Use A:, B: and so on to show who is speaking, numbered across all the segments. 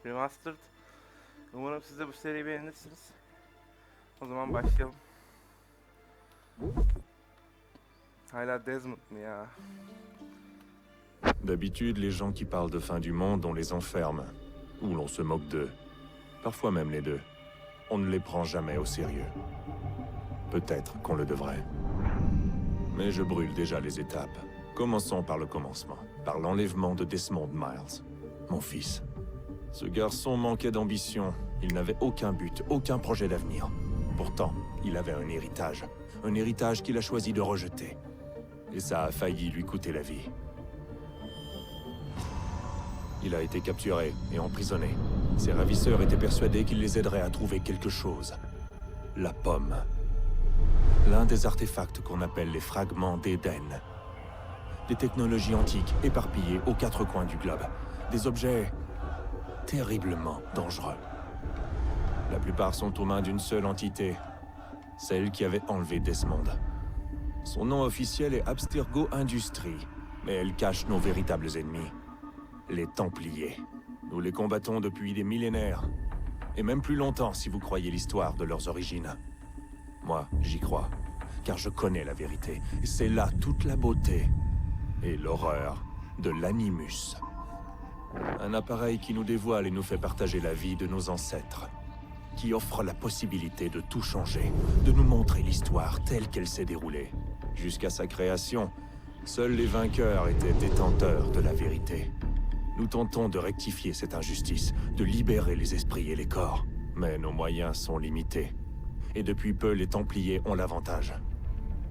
A: Remastered. Umarım siz de bu seriyi beğenirsiniz. O zaman başlayalım. Hala Desmond mu ya?
B: D'habitude, les gens qui parlent de fin du monde, on les enferme. Ou l'on se moque d'eux. Parfois même les deux. On ne les prend jamais au sérieux. Peut-être qu'on le devrait. Mais je brûle déjà les étapes. Commençons par le commencement. Par l'enlèvement de Desmond Miles. Mon fils. Ce garçon manquait d'ambition. Il n'avait aucun but, aucun projet d'avenir. Pourtant, il avait un héritage. Un héritage qu'il a choisi de rejeter. Et ça a failli lui coûter la vie. Il a été capturé et emprisonné. Ses ravisseurs étaient persuadés qu'il les aiderait à trouver quelque chose. La pomme. L'un des artefacts qu'on appelle les fragments d'Éden. Des technologies antiques éparpillées aux quatre coins du globe. Des objets terriblement dangereux. La plupart sont aux mains d'une seule entité. Celle qui avait enlevé Desmond. Son nom officiel est Abstergo Industries, mais elle cache nos véritables ennemis. Les Templiers. Nous les combattons depuis des millénaires. Et même plus longtemps si vous croyez l'histoire de leurs origines. Moi, j'y crois. Car je connais la vérité. Et c'est là toute la beauté et l'horreur de l'animus. Un appareil qui nous dévoile et nous fait partager la vie de nos ancêtres. Qui offre la possibilité de tout changer. De nous montrer l'histoire telle qu'elle s'est déroulée. Jusqu'à sa création, seuls les vainqueurs étaient détenteurs de la vérité. Nous tentons de rectifier cette injustice, de libérer les esprits et les corps. Mais nos moyens sont limités. Et depuis peu, les Templiers ont l'avantage.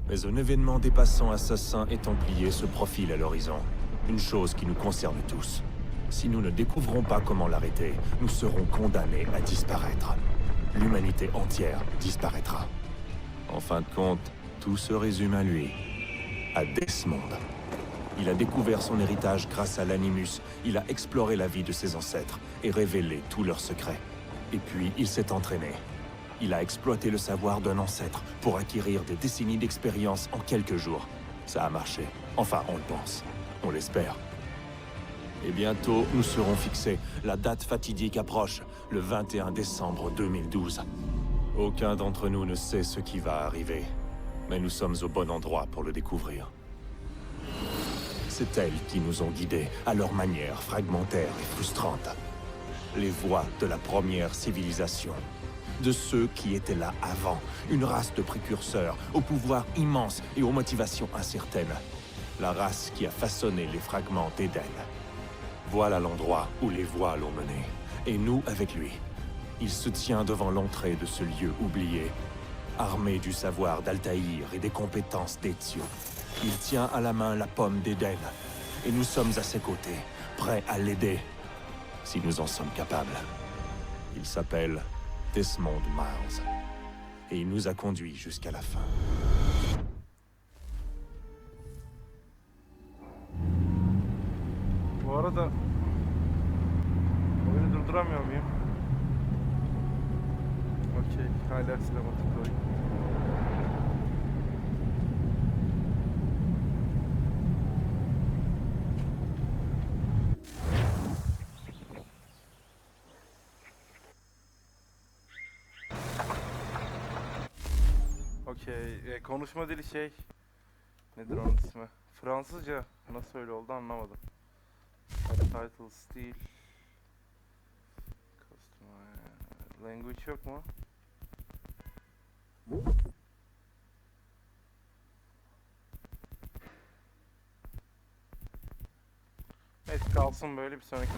B: Mais un événement dépassant assassins et Templiers se profile à l'horizon. Une chose qui nous concerne tous. Si nous ne découvrons pas comment l'arrêter, nous serons condamnés à disparaître. L'humanité entière disparaîtra. En fin de compte, tout se résume à lui. À Desmond. Il a découvert son héritage grâce à l'animus. Il a exploré la vie de ses ancêtres et révélé tous leurs secrets. Et puis, il s'est entraîné. Il a exploité le savoir d'un ancêtre pour acquérir des décennies d'expérience en quelques jours. Ça a marché. Enfin, on le pense. On l'espère. Et bientôt, nous serons fixés. La date fatidique approche, le 21 décembre 2012. Aucun d'entre nous ne sait ce qui va arriver. Mais nous sommes au bon endroit pour le découvrir. C'est elles qui nous ont guidés, à leur manière fragmentaire et frustrante. Les voies de la première civilisation. De ceux qui étaient là avant. Une race de précurseurs, au pouvoir immense et aux motivations incertaines. La race qui a façonné les fragments d'Éden. Voilà l'endroit où les voix l'ont mené. Et nous avec lui. Il se tient devant l'entrée de ce lieu oublié. Armé du savoir d'Altaïr et des compétences d'Ezio. Il tient à la main la pomme d'Éden. Et nous sommes à ses côtés, prêts à l'aider. Si nous en sommes capables. Il s'appelle Desmond Miles. Et il nous a conduits jusqu'à la fin.
A: Bu arada oyunu durduramıyor muyum? Okey, hala sinematik oyun. Okey, konuşma dili şey... Nedir onun ismi? Fransızca nasıl öyle oldu anlamadım. Title, Steel, Customer, Language yok mu? Evet, kalsın böyle, bir sonraki.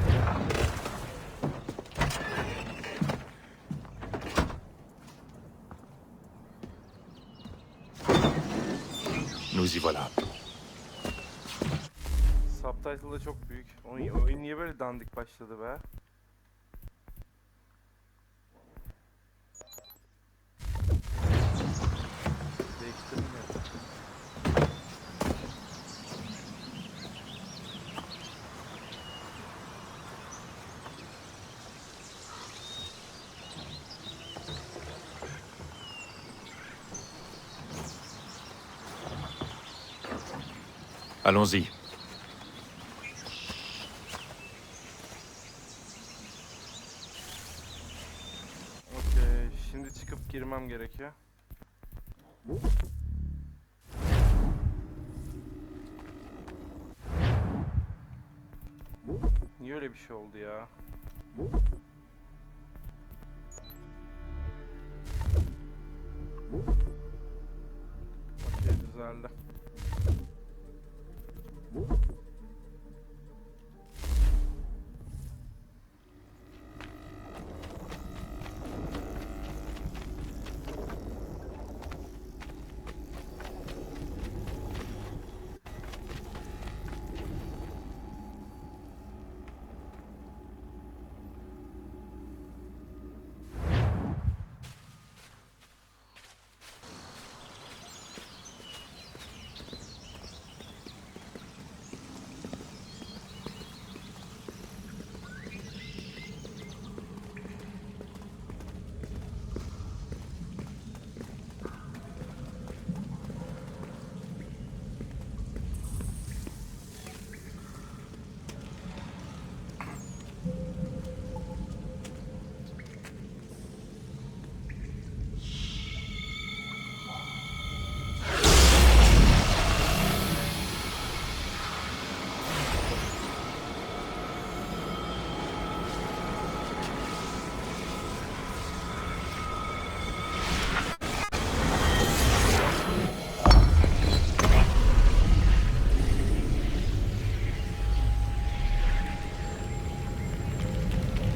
B: Nous y voilà.
A: Subtitle da çok büyük. Oyun niye böyle dandik başladı be? Değiştirdim ya. Şimdi çıkıp girmem gerekiyor. Niye öyle bir şey oldu ya? Okey, düzeldi.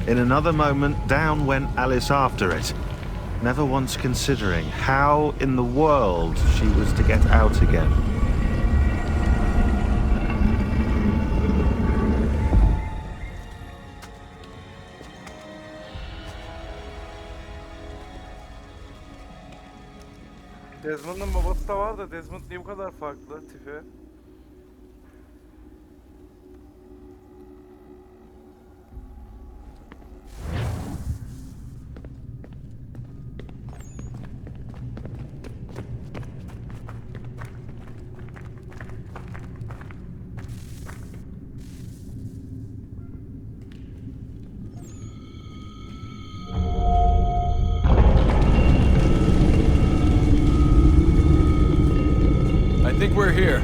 C: In another moment, down went Alice after it, never once considering how in the world she was to get out again.
A: Desmond'ın babası da var da Desmond niye bu kadar farklı tipi?
D: I think we're here.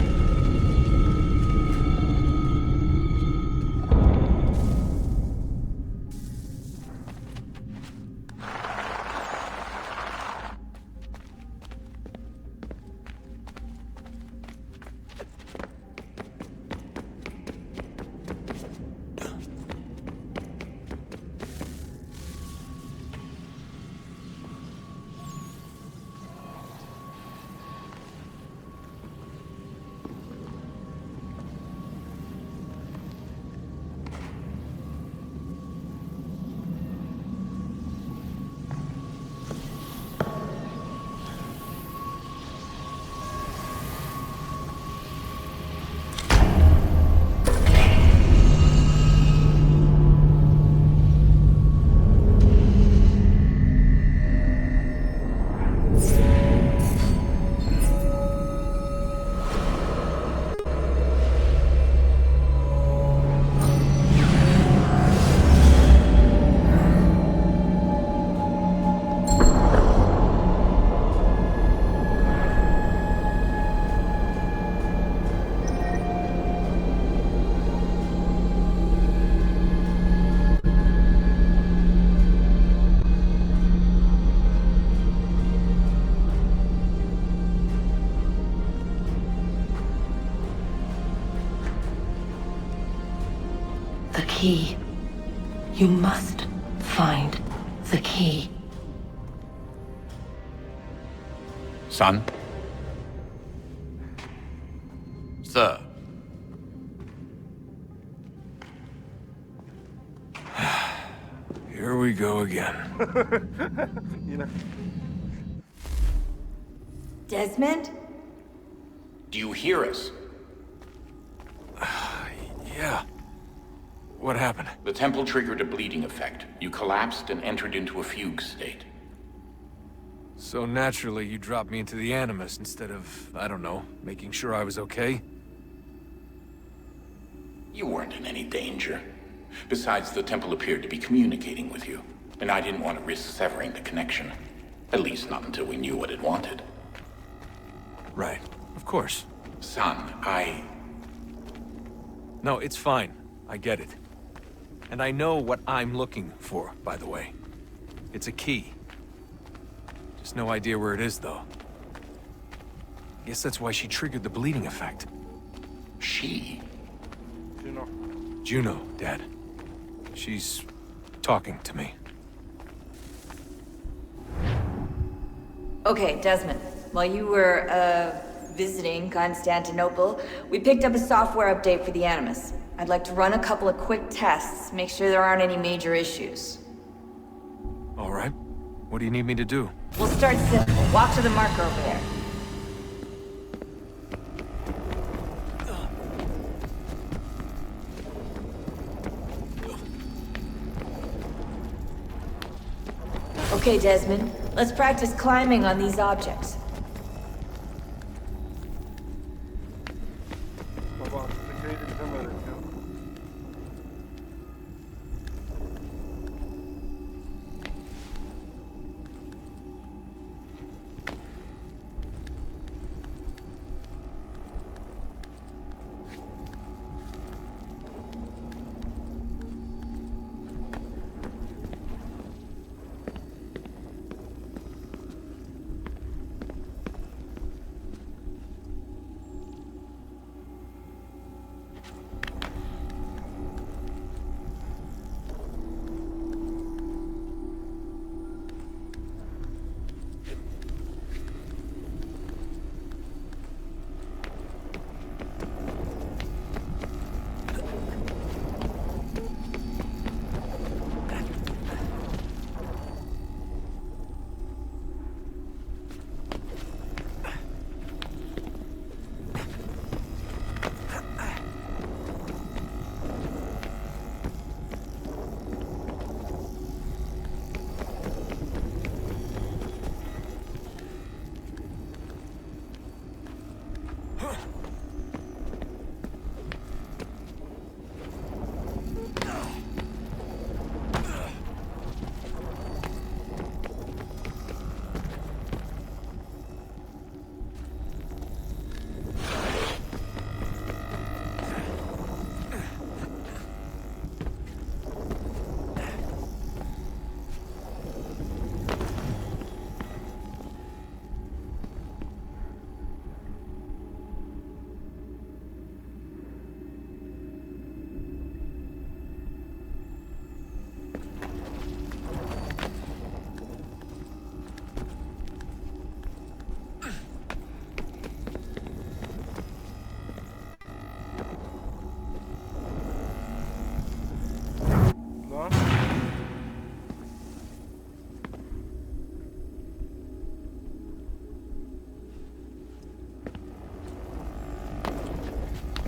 E: The key. You must find the key.
F: Son? Sir.
D: Here we go again.
A: Yine.
E: Desmond?
F: Do you hear us?
D: Yeah. What happened?
F: The temple triggered a bleeding effect. You collapsed and entered into a fugue state.
D: So naturally, you dropped me into the Animus instead of, I don't know, making sure I was okay?
F: You weren't in any danger. Besides, the temple appeared to be communicating with you, and I didn't want to risk severing the connection. At least not until we knew what it wanted.
D: Right. Of course.
F: Son,
D: No, it's fine. I get it. And I know what I'm looking for, by the way. It's a key. Just no idea where it is, though. Guess that's why she triggered the bleeding effect.
F: She?
A: Juno.
D: Juno, Dad. She's talking to me.
G: Okay, Desmond. While you were, visiting Constantinople, we picked up a software update for the Animus. I'd like to run a couple of quick tests, make sure there aren't any major issues.
D: All right. What do you need me to do?
G: We'll start simple. Walk to the marker over there. Okay, Desmond. Let's practice climbing on these objects.
A: Baba aslında şeyi de bize mi öğretiyor? Lan.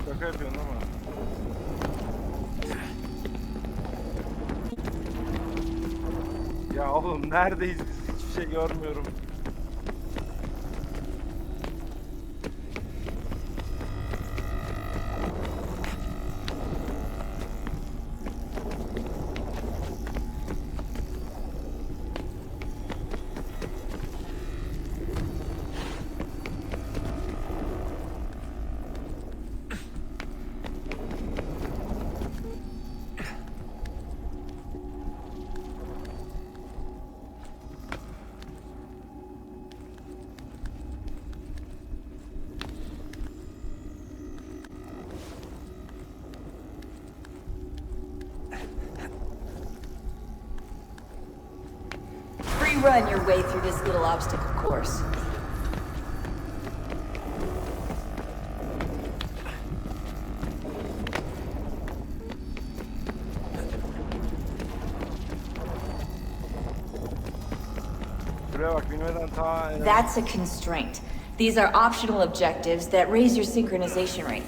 A: Şaka yapıyorsun ama. Ya oğlum neredeyiz biz? Hiçbir şey görmüyorum.
G: Run your way through this little obstacle course.
A: Şuraya bak bilmeden ta...
G: That's a constraint. These are optional objectives that raise your synchronization rate.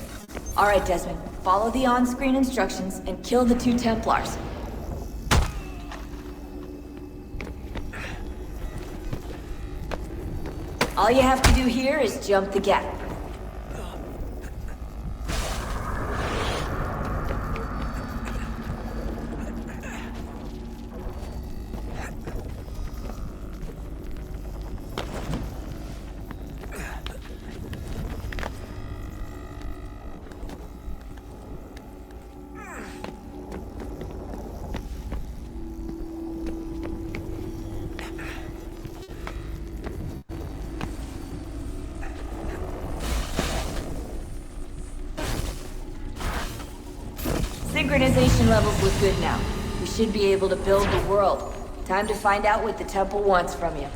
G: All right, Desmond. Follow the on-screen instructions and kill the 2 Templars. All you have to do here is jump the gap. synchronization levels look good now. We should be able to build the world. Time to find out what the temple wants from you.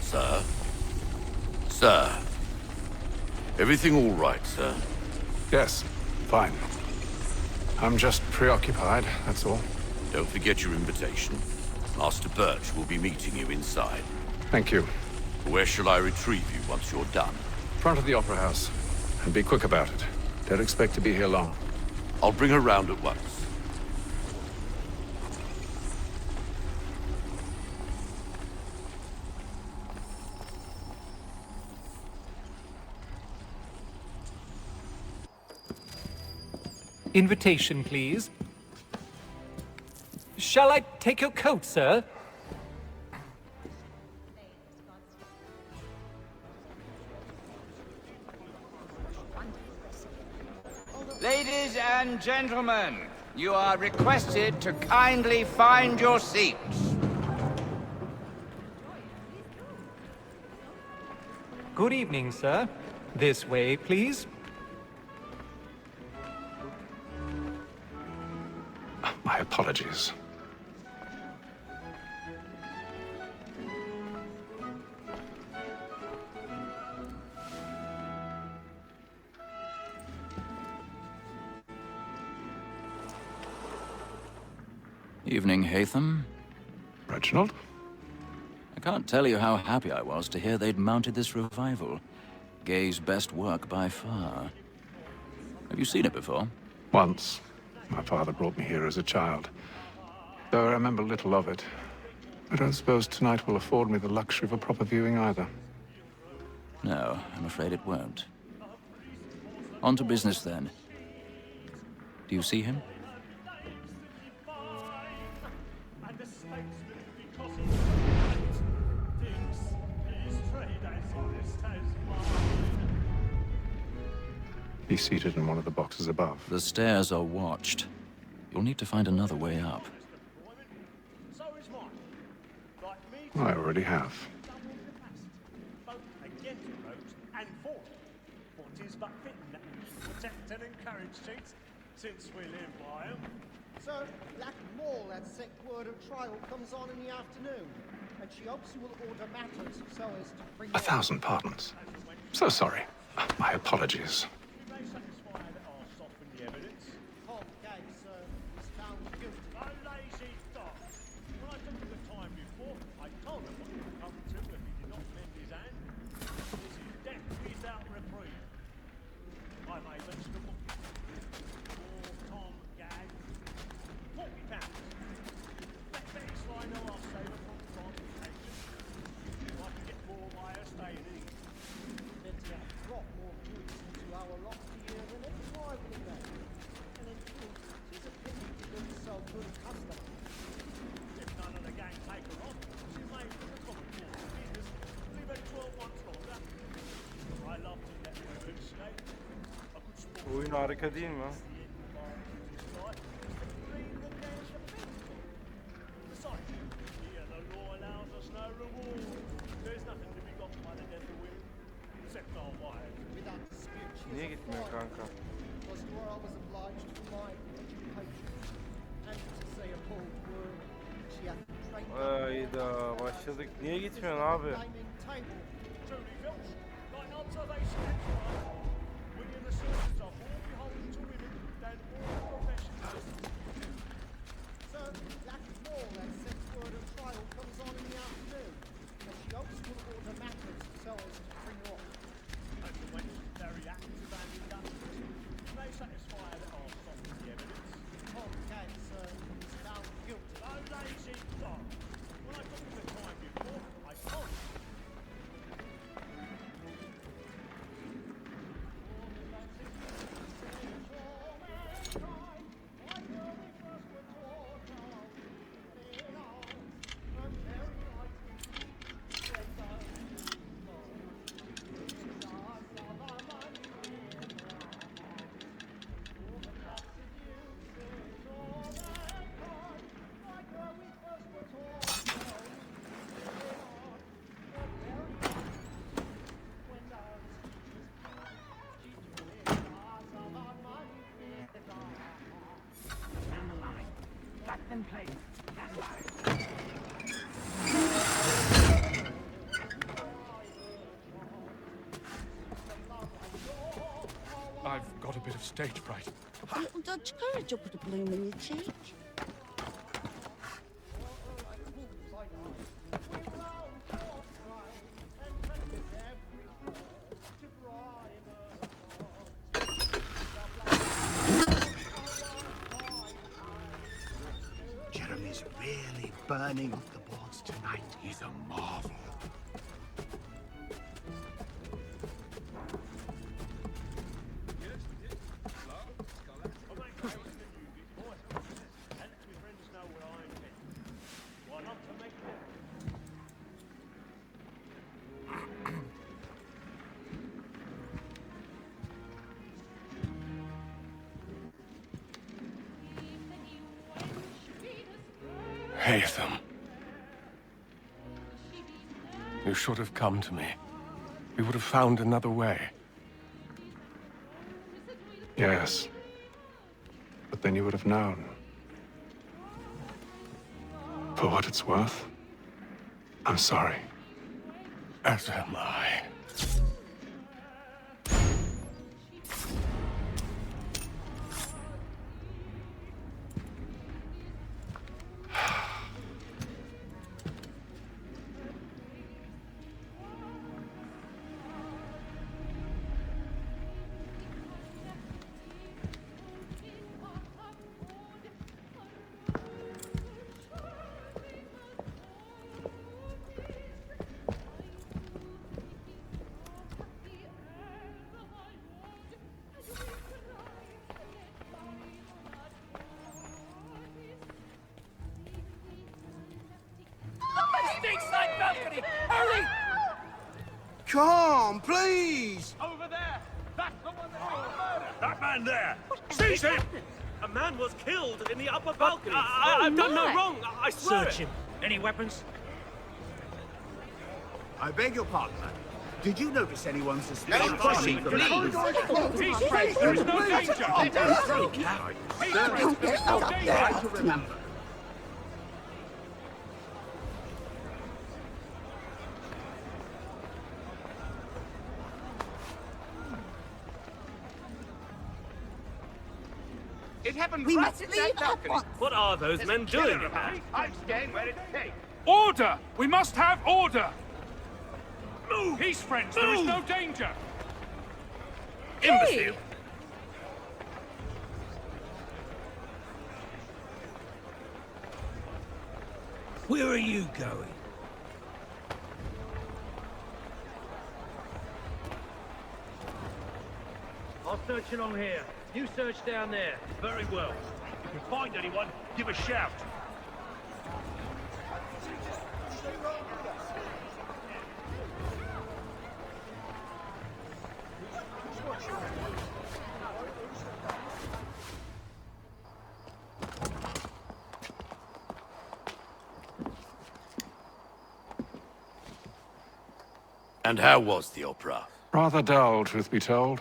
H: Sir? Sir? Everything all right, sir?
D: Yes, fine. I'm just preoccupied, that's all.
H: Don't forget your invitation. Master Birch will be meeting you inside.
D: Thank you.
H: Where shall I retrieve you once you're done?
D: Front of the Opera House. And be quick about it. Don't expect to be here long.
H: I'll bring her round at once.
I: Invitation, please. Shall I take your coat, sir?
J: Ladies and gentlemen, you are requested to kindly find your seats.
I: Good evening, sir. This way, please.
D: My apologies.
K: Evening, Hatham.
D: Reginald?
K: I can't tell you how happy I was to hear they'd mounted this revival. Gay's best work by far. Have you seen it before?
D: Once. My father brought me here as a child. Though I remember little of it. I don't suppose tonight will afford me the luxury of a proper viewing either.
K: No, I'm afraid it won't. On to business then. Do you see him?
D: He's seated in one of the boxes above.
K: The stairs are watched. You'll need to find another way up.
D: I already have.
L: Since we live by 'em. So, like more, that sick word of trial comes on in the afternoon, and she hopes you will order matters so as to bring...
D: 1,000 pardons. So sorry. My apologies.
A: Oyun harika değil mi? Niye gitmiyor kanka? Hayda başladık. Niye gitmiyorsun abi?
D: stage fright.
M: A little Dutch courage will put a bloom in your cheek.
J: Jeremy's really burning off the boards tonight. He's a marvel.
D: Haytham. You should have come to me. We would have found another way. Yes. But then you would have known. For what it's worth, I'm sorry. As am I.
J: Come, please!
N: Over there! That's the one that made the murder! That man there! Seize him! A man was killed in the upper balcony. I've done no wrong, I swear. Search him. Any weapons?
J: I beg your pardon, man. Did you notice anyone suspicious?
N: Don't push him, please! He's free! There is no danger! Let him through! There is no danger!
J: Remember.
N: It happened
M: We
N: right
M: must
N: in
M: leave
N: that balcony.
M: at once.
N: What are those men doing? I'm staying where it's safe. Order! We must have order! Move! Peace, friends. There is no danger. Imbecile!
J: Where are you going?
N: I'll search along here. You search down there. Very well. If you find anyone, give a shout.
H: And how was the opera?
D: Rather dull, truth be told.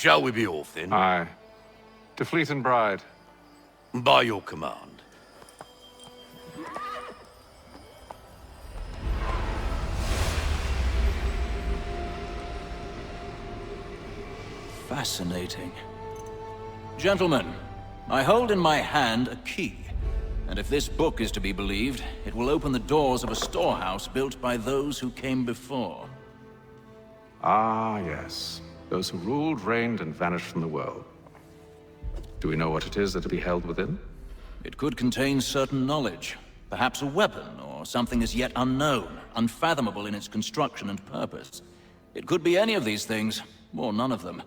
H: Shall we be off then?
D: Aye. To Fleet and Bride.
H: By your command.
K: Fascinating. Gentlemen, I hold in my hand a key. And if this book is to be believed, it will open the doors of a storehouse built by those who came before.
D: Ah, yes. Those who ruled, reigned, and vanished from the world. Do we know what it is that to be held within?
K: It could contain certain knowledge. Perhaps a weapon, or something as yet unknown, unfathomable in its construction and purpose. It could be any of these things, or none of them.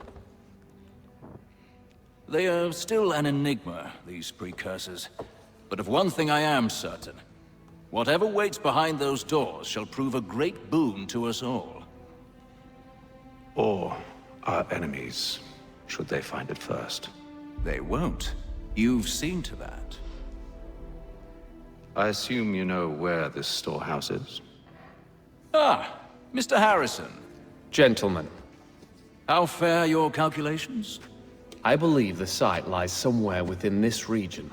K: They are still an enigma, these precursors. But of one thing I am certain. Whatever waits behind those doors shall prove a great boon to us all.
D: Or our enemies, should they find it first.
K: They won't. You've seen to that.
D: I assume you know where this storehouse is?
K: Ah, Mr. Harrison.
O: Gentlemen,
K: How fare your calculations?
O: I believe the site lies somewhere within this region.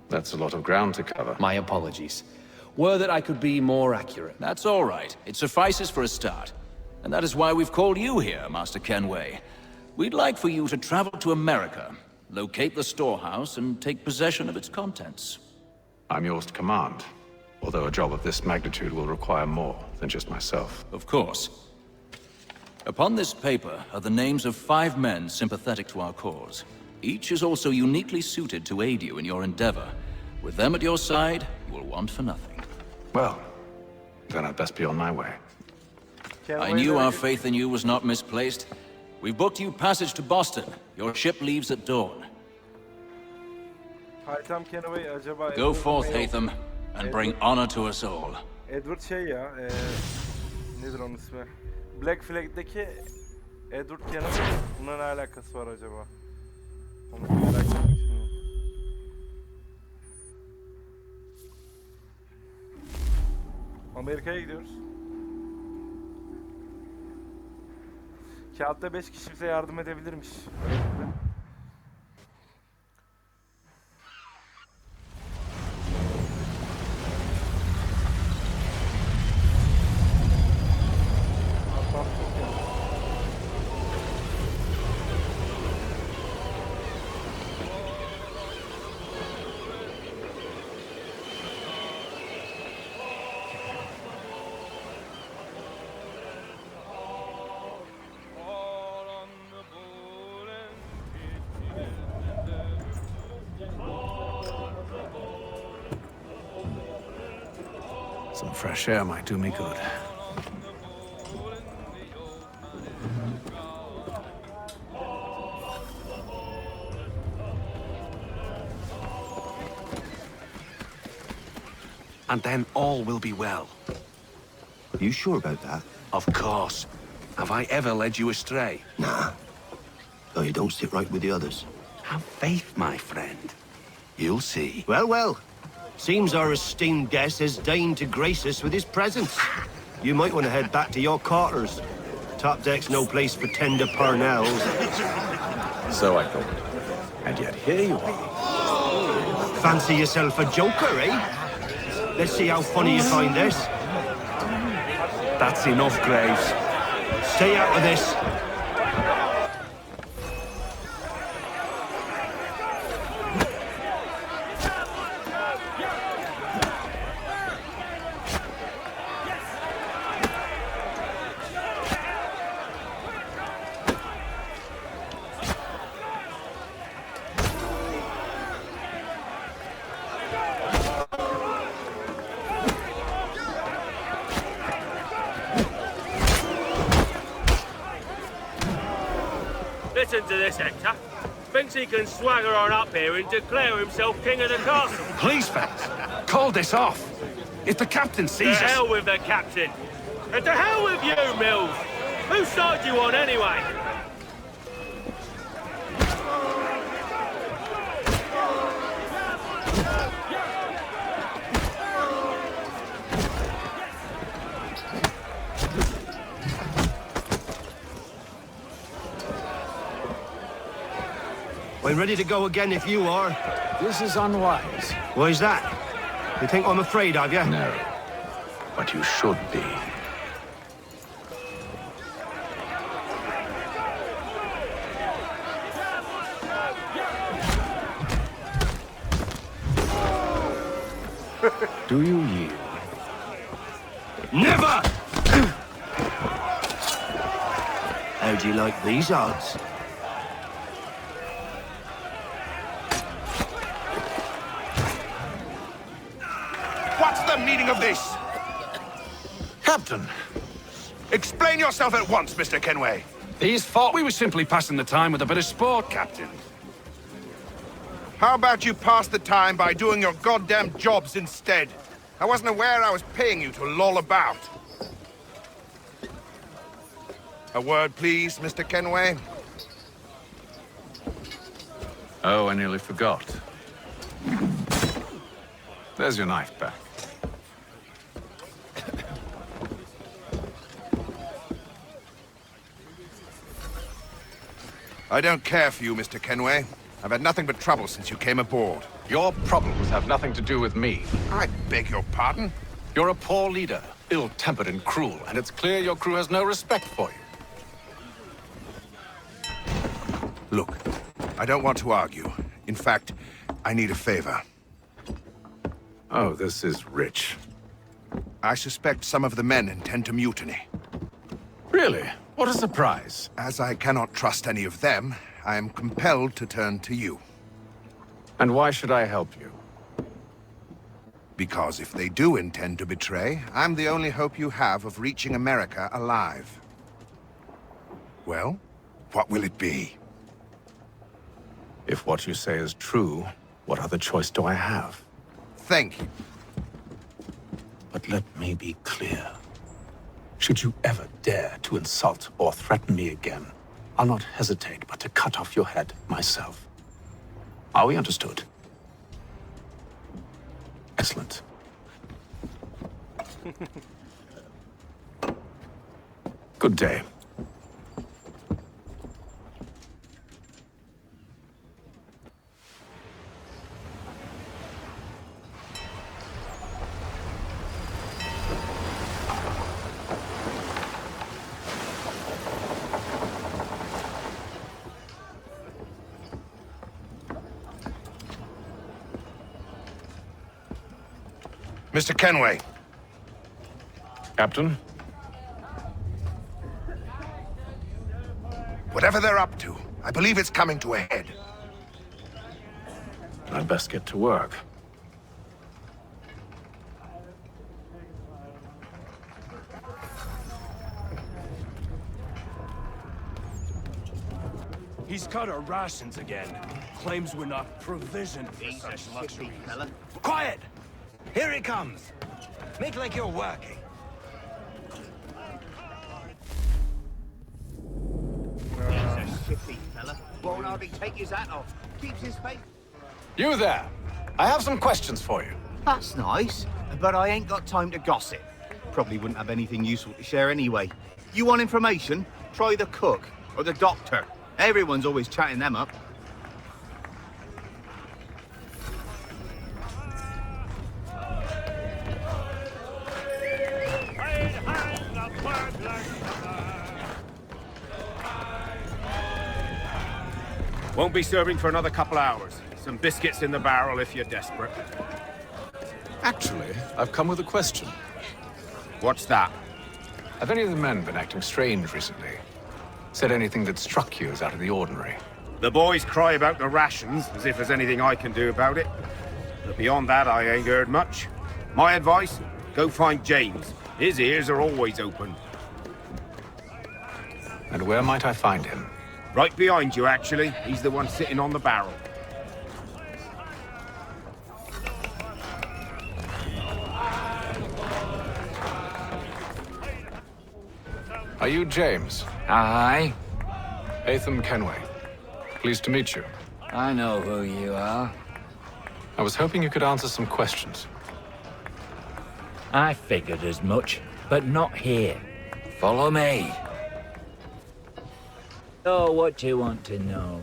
D: That's a lot of ground to cover.
O: My apologies. Were that I could be more accurate.
K: That's all right. It suffices for a start. And that is why we've called you here, Master Kenway. We'd like for you to travel to America, locate the storehouse, and take possession of its contents.
P: I'm yours to command, although a job of this magnitude will require more than just myself.
K: Of course. Upon this paper are the names of 5 men sympathetic to our cause. Each is also uniquely suited to aid you in your endeavor. With them at your side, you will want for nothing.
P: Well, then I'd best be on my way.
K: I knew our faith in you was not misplaced. We've booked you passage to Boston. Your ship leaves at dawn. Go forth, Hatham, and bring honor to us all.
A: Edward şey ya, nedir onun ismi? Black Flag'deki Edward Kenway, bununla ne alakası var acaba? Onu merak ettim şimdi. Amerika'ya gidiyoruz. Kağıtta 5 kişi bize yardım edebilirmiş.
P: Some fresh air might do me good. And then all will be well.
Q: Are you sure about that?
P: Of course. Have I ever led you astray?
Q: Nah. Though you don't sit right with the others.
P: Have faith, my friend. You'll see.
Q: Well, well. Seems our esteemed guest has deigned to grace us with his presence. You might want to head back to your quarters. Top deck's no place for tender parnells.
P: So I thought. And yet here you are.
Q: Fancy yourself a joker, eh? Let's see how funny you find this.
P: That's enough, Graves.
Q: Stay out of this.
N: Listen to this, Hector. Thinks he can swagger on up here and declare himself king of the castle.
P: Please, fellas, call this off. If the captain sees us...
N: To hell with the captain. And to hell with you, Mills. Whose side do you on, anyway?
Q: I'm ready to go again if you are.
P: This is unwise.
Q: Why is that? You think I'm afraid of you?
P: No. But you should be. Do you yield?
Q: Never! How'd you like these odds?
R: What's the meaning of this? Captain, explain yourself at once, Mr. Kenway.
P: These thought we were simply passing the time with a bit of sport, Captain.
R: How about you pass the time by doing your goddamn jobs instead? I wasn't aware I was paying you to loll about. A word, please, Mr. Kenway.
P: Oh, I nearly forgot. There's your knife back.
R: I don't care for you, Mr. Kenway. I've had nothing but trouble since you came aboard.
P: Your problems have nothing to do with me.
R: I beg your pardon?
P: You're a poor leader, ill-tempered and cruel, and it's clear your crew has no respect for you.
R: Look, I don't want to argue. In fact, I need a favor.
P: Oh, this is rich.
R: I suspect some of the men intend to mutiny.
P: Really? What a surprise.
R: As I cannot trust any of them, I am compelled to turn to you.
P: And why should I help you?
R: Because if they do intend to betray, I'm the only hope you have of reaching America alive. Well, what will it be?
P: If what you say is true, what other choice do I have?
R: Thank you.
P: But let me be clear. Should you ever dare to insult or threaten me again, I'll not hesitate but to cut off your head myself. Are we understood? Excellent. Good day.
R: Mr. Kenway.
P: Captain?
R: Whatever they're up to, I believe it's coming to a head.
P: I'd best get to work.
N: He's cut our rations again. Claims we're not provisioned for such luxuries.
J: Quiet! Here he comes. Make like you're working. He's a shifty fella. Won't hardly take his hat off. Keeps his face.
P: You there! I have some questions for you.
J: That's nice, but I ain't got time to gossip. Probably wouldn't have anything useful to share anyway. You want information? Try the cook or the doctor. Everyone's always chatting them up.
S: Won't be serving for another couple hours. Some biscuits in the barrel if you're desperate.
P: Actually, I've come with a question.
S: What's that?
P: Have any of the men been acting strange recently? Said anything that struck you as out of the ordinary?
S: The boys cry about the rations, as if there's anything I can do about it. But beyond that, I ain't heard much. My advice? Go find James. His ears are always open.
P: And where might I find him?
S: Right behind you, actually. He's the one sitting on the barrel.
P: Are you James?
J: Aye.
P: Atham Kenway. Pleased to meet you.
J: I know who you are.
P: I was hoping you could answer some questions.
T: I figured as much, but not here.
J: Follow me.
T: Oh, what do you want to know?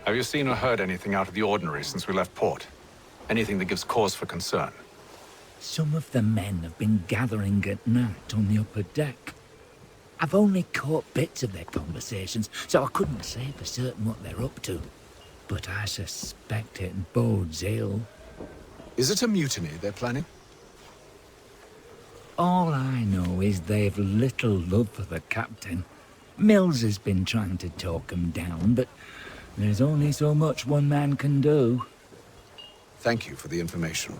P: Have you seen or heard anything out of the ordinary since we left port? Anything that gives cause for concern?
T: Some of the men have been gathering at night on the upper deck. I've only caught bits of their conversations, so I couldn't say for certain what they're up to. But I suspect it bodes ill.
P: Is it a mutiny they're planning?
T: All I know is they've little love for the captain. Mills has been trying to talk him down, but there's only so much one man can do.
P: Thank you for the information.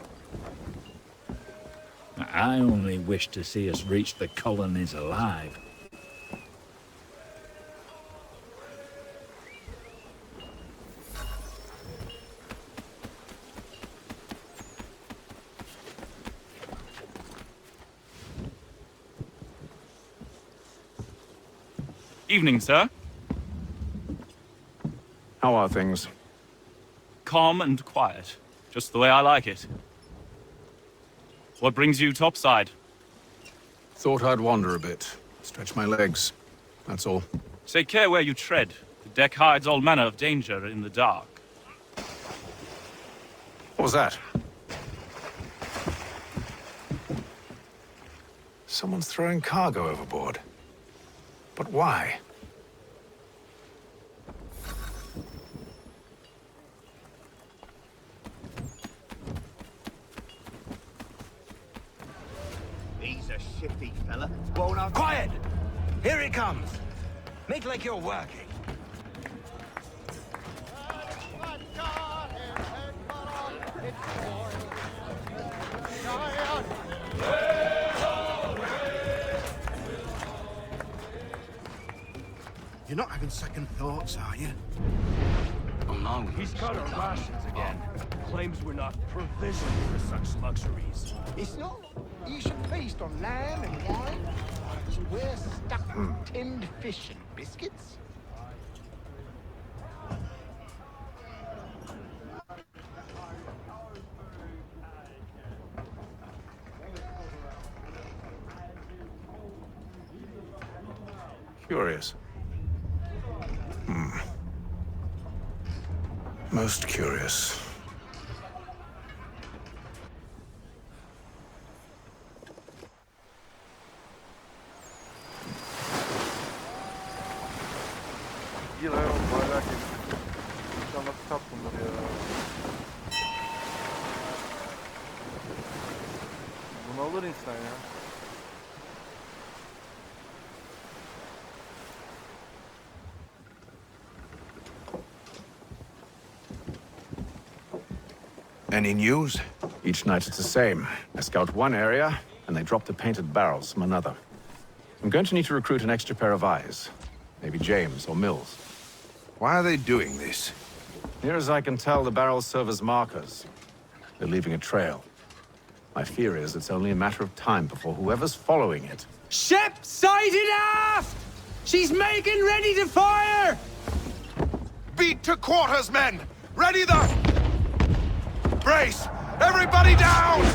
T: I only wish to see us reach the colonies alive.
U: Evening, sir.
P: How are things?
U: Calm and quiet. Just the way I like it. What brings you topside?
P: Thought I'd wander a bit. Stretch my legs. That's all.
U: Take care where you tread. The deck hides all manner of danger in the dark.
P: What was that? Someone's throwing cargo overboard. But why?
J: He's a shifty fella. Won't I...
B: Quiet! Here he comes. Make like you're working.
Q: You're not having second thoughts, are you?
N: Oh no, he's cut our rations again. Claims we're not provisioned for such luxuries.
L: It's not. You should feast on lamb and wine. So we're stuck with tinned fish and biscuits.
P: Curious. Most curious.
A: Yıl ayol bayrak ettim. Şu an nasıl tattım bunları ya. Bunu alır insan ya.
P: Any news? Each night it's the same. I scout one area, and they drop the painted barrels from another. I'm going to need to recruit an extra pair of eyes. Maybe James or Mills.
R: Why are they doing this?
P: Near as I can tell, the barrels serve as markers. They're leaving a trail. My fear is it's only a matter of time before whoever's following it...
B: Ship sighted aft! She's making ready to fire!
R: Beat to quarters, men! Ready the... Brace! Everybody down!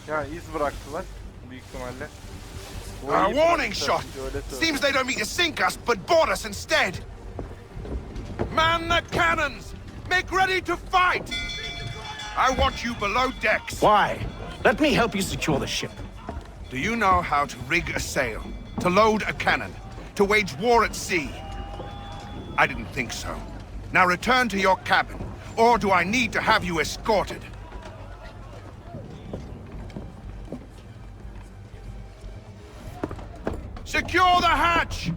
A: Ya iz bıraktılar büyük ihtimalle.
R: A warning shot! Seems they don't mean to sink us, but board us instead! Man the cannons! Make ready to fight! I want you below decks.
P: Why? Let me help you secure the ship.
R: Do you know how to rig a sail? To load a cannon? To wage war at sea? I didn't think so. Now return to your cabin, or do I need to have you escorted? Secure the hatch!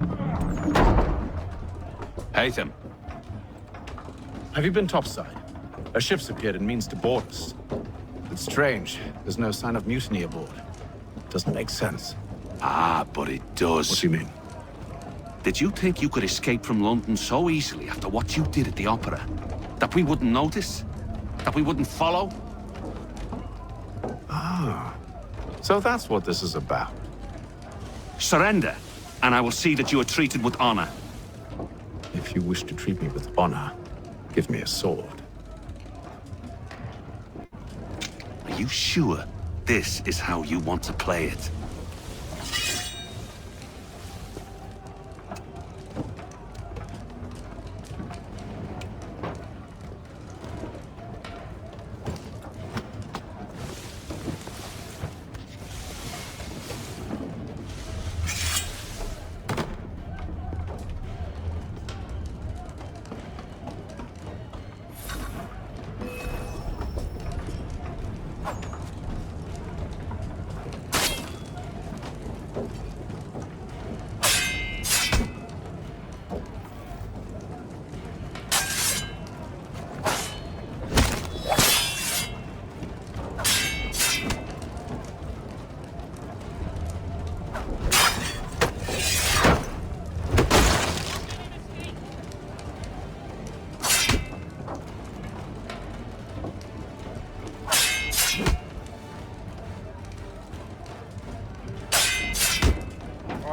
P: Haytham. Have you been topside? A ship's appeared and means to board us. It's strange. There's no sign of mutiny aboard. Doesn't make sense.
H: Ah, but it does.
P: What do you mean?
H: Did you think you could escape from London so easily after what you did at the opera? That we wouldn't notice? That we wouldn't follow?
P: Ah. So that's what this is about.
H: Surrender, and I will see that you are treated with honor.
P: If you wish to treat me with honor, give me a sword.
H: Are you sure this is how you want to play it?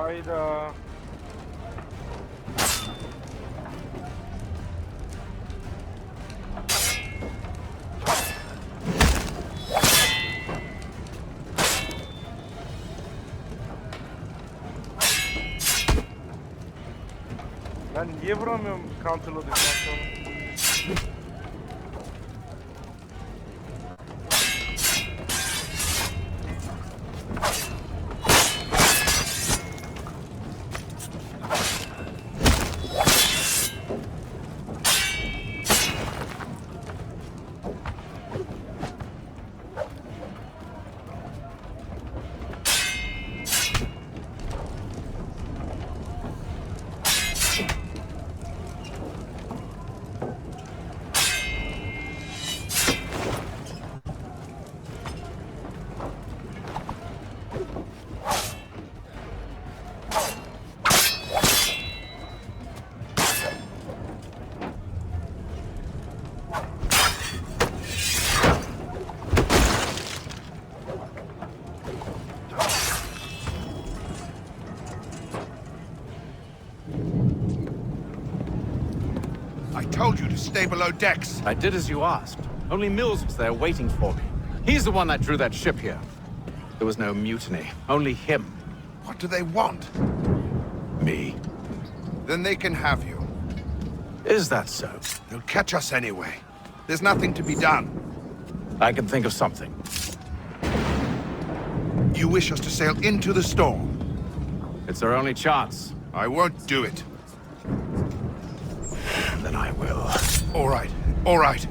A: Hayda. Ben niye vuramıyorum counterladıktan sonra?
R: I told you to stay below decks.
P: I did as you asked. Only Mills was there waiting for me. He's the one that drew that ship here. There was no mutiny, only him.
R: What do they want?
P: Me.
R: Then they can have you.
P: Is that so?
R: They'll catch us anyway. There's nothing to be done.
P: I can think of something.
R: You wish us to sail into the storm?
P: It's our only chance.
R: I won't do it.
P: Then I will.
R: All right, all right.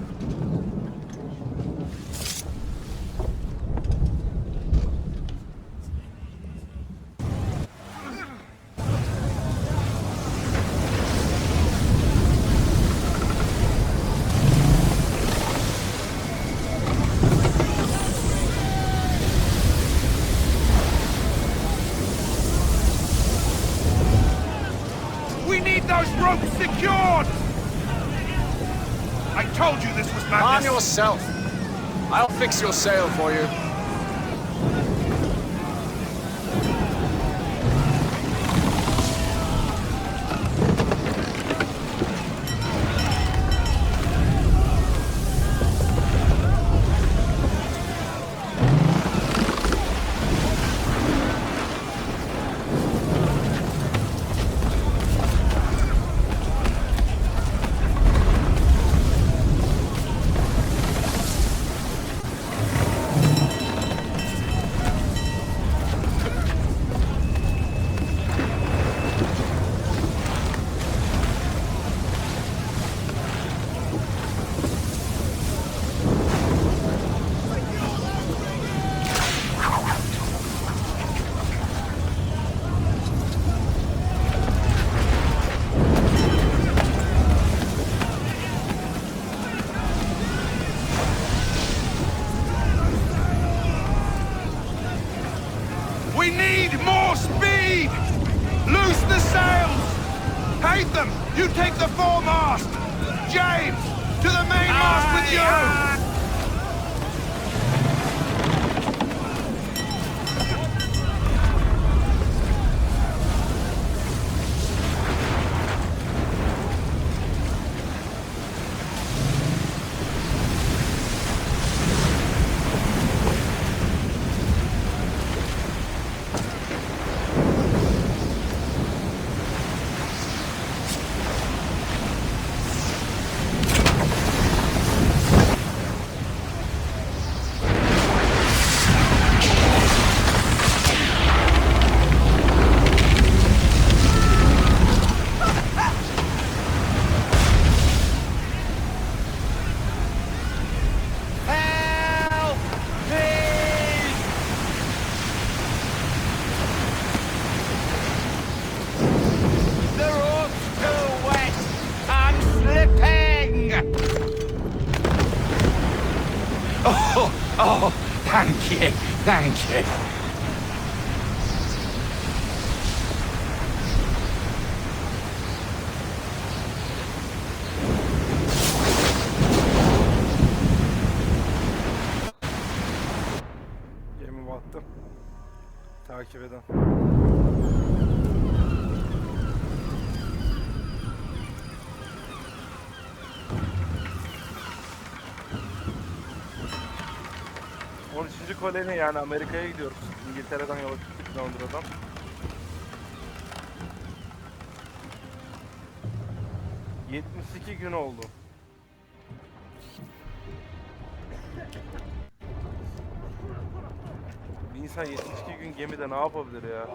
R: We need those ropes secured! I told you this was madness.
P: Arm yourself. I'll fix your sail for you.
R: We need more speed! Loose the sails! Haytham, you take the foremast! James, to the mainmast with you!
H: Oh, thank you, thank you.
A: Gemi battı. Takip eden. Koloni, yani Amerika'ya gidiyoruz. İngiltere'den yola çıktık, Londra'dan. ...72 gün oldu. Bir insan 72 gün gemide ne yapabilir ya?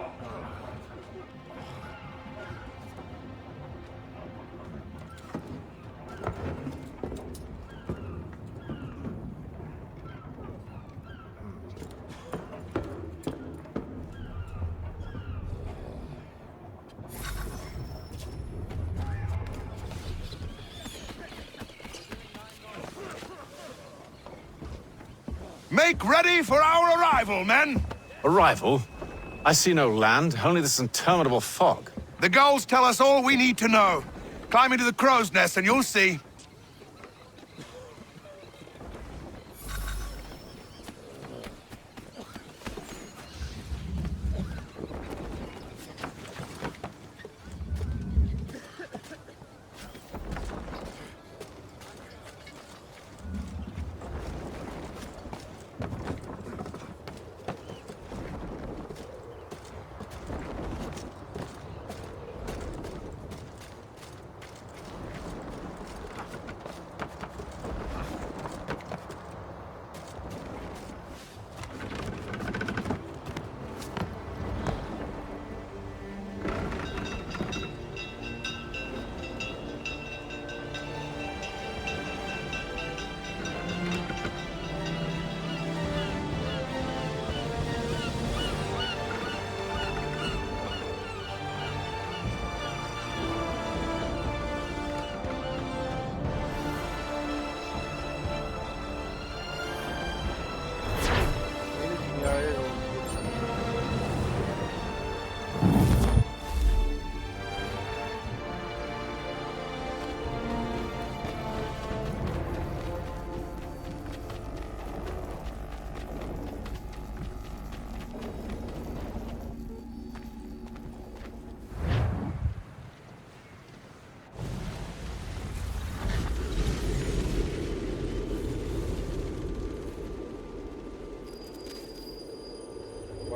R: Make ready for our arrival, men!
P: Arrival? I see no land, only this interminable fog.
R: The gulls tell us all we need to know. Climb into the crow's nest and you'll see.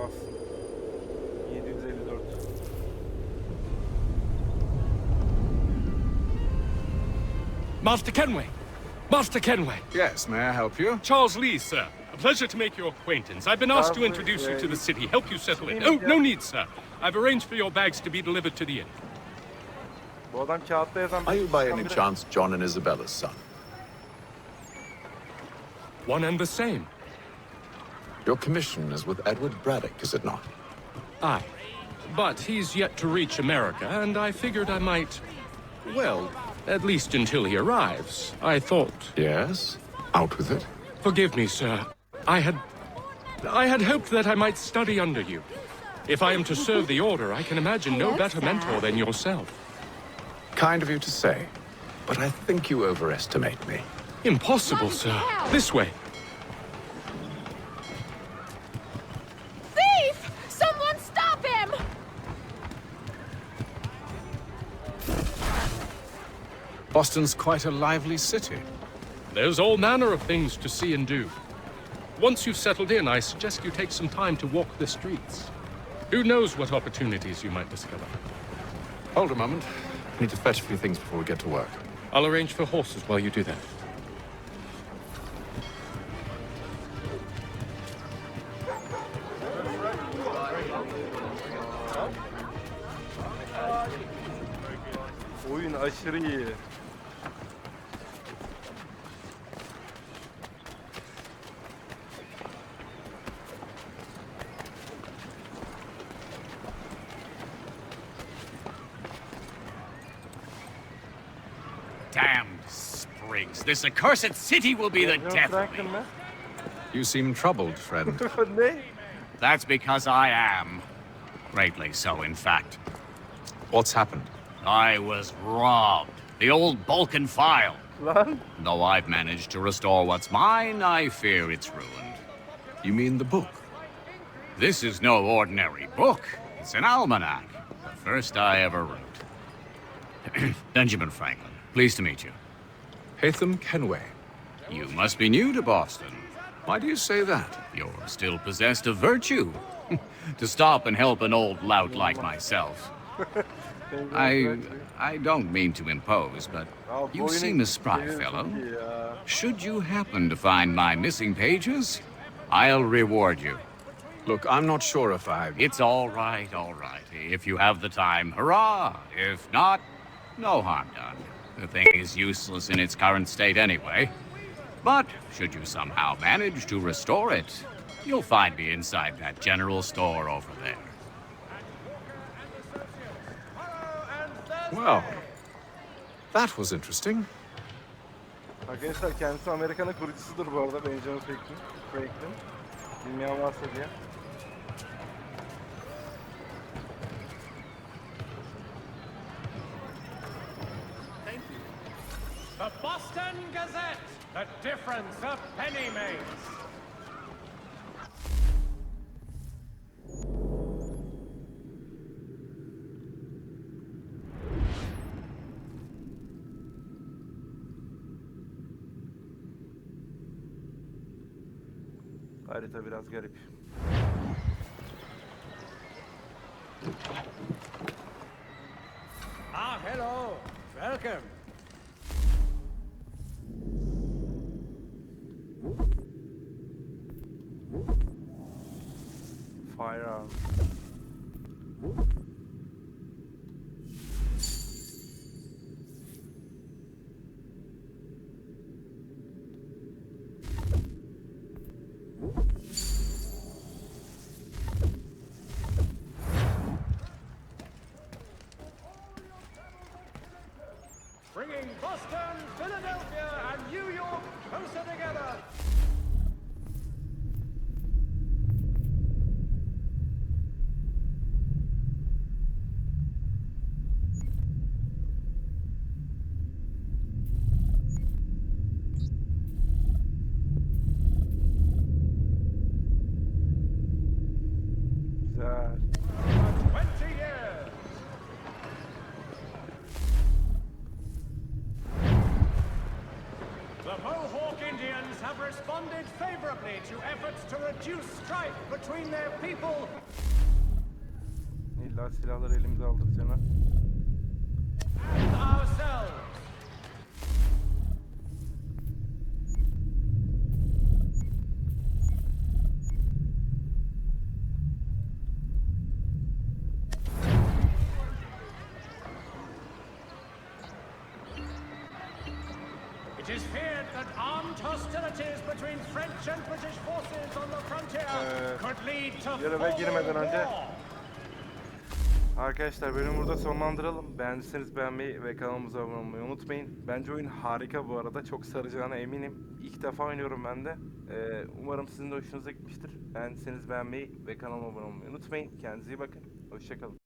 A: Boston. 754.
C: Master Kenway! Master Kenway!
D: Yes, may I help you?
C: Charles Lee, sir. A pleasure to make your acquaintance. I've been asked to introduce you to the city, help you settle in. Oh, no need, sir. I've arranged for your bags to be delivered to the inn.
A: Bu adam kağıtta yazan...
D: Are you by any chance John and Isabella's son?
C: One and the same.
D: Your commission is with Edward Braddock, is it not?
C: Aye. But he's yet to reach America, and I figured I might... Well, at least until he arrives. I thought...
D: Yes? Out with it.
C: Forgive me, sir. I had hoped that I might study under you. If I am to serve the Order, I can imagine no better mentor than yourself.
D: Kind of you to say, but I think you overestimate me.
C: Impossible, sir. This way.
V: Thief! Someone stop him!
D: Boston's quite a lively city.
C: There's all manner of things to see and do. Once you've settled in, I suggest you take some time to walk the streets. Who knows what opportunities you might discover.
D: Hold a moment. I need to fetch a few things before we get to work.
C: I'll arrange for horses while you do that.
A: Oyun aşırı iyi.
W: Damned sprigs. This accursed city will be the death of me.
D: You seem troubled, friend.
W: That's because I am. Greatly so, in fact.
D: What's happened?
W: I was robbed. The old Balkan file. Though I've managed to restore what's mine, I fear it's ruined.
D: You mean the book?
W: This is no ordinary book. It's an almanac. The first I ever wrote. Benjamin Franklin, pleased to meet you.
D: Hatham Kenway.
W: You must be new to Boston.
D: Why do you say that?
W: You're still possessed of virtue. To stop and help an old lout like myself. I don't mean to impose, but you seem a spry fellow. Should you happen to find my missing pages, I'll reward you.
D: Look, I'm not sure if
W: It's all right, all right. If you have the time, hurrah! If not, no harm done. The thing is useless in its current state anyway. But should you somehow manage to restore it, you'll find me inside that general store over there.
D: Well, that was interesting.
A: Arkadaşlar kendisi Amerika'nın kurucusudur bu arada, Benjamin Franklin. Bilmeyen varsa diye.
B: The Boston Gazette, the difference a penny makes.
A: Harita biraz garip.
B: Ah, hello. Welcome.
A: Firearm.
B: Bringing Boston, Philadelphia, and New York closer together.
A: Güzel.
B: 20 years. The Mohawk Indians Indians have responded favorably to efforts to reduce strife between their people.
A: İlla silahları elimize aldıracaksın ha.
B: And ourselves. It is feared that armed hostilities between French and British forces on the frontier could lead to
A: Göreve girmeden önce
B: war.
A: arkadaşlar bölümü burada sonlandıralım. Beğendiyseniz beğenmeyi ve kanalımıza abone olmayı unutmayın. Bence oyun harika bu arada. Çok saracağına eminim. İlk defa oynuyorum ben de. Umarım sizin de hoşunuza gitmiştir. Beğendiyseniz beğenmeyi ve kanalıma abone olmayı unutmayın. Kendinize iyi bakın. Hoşçakalın.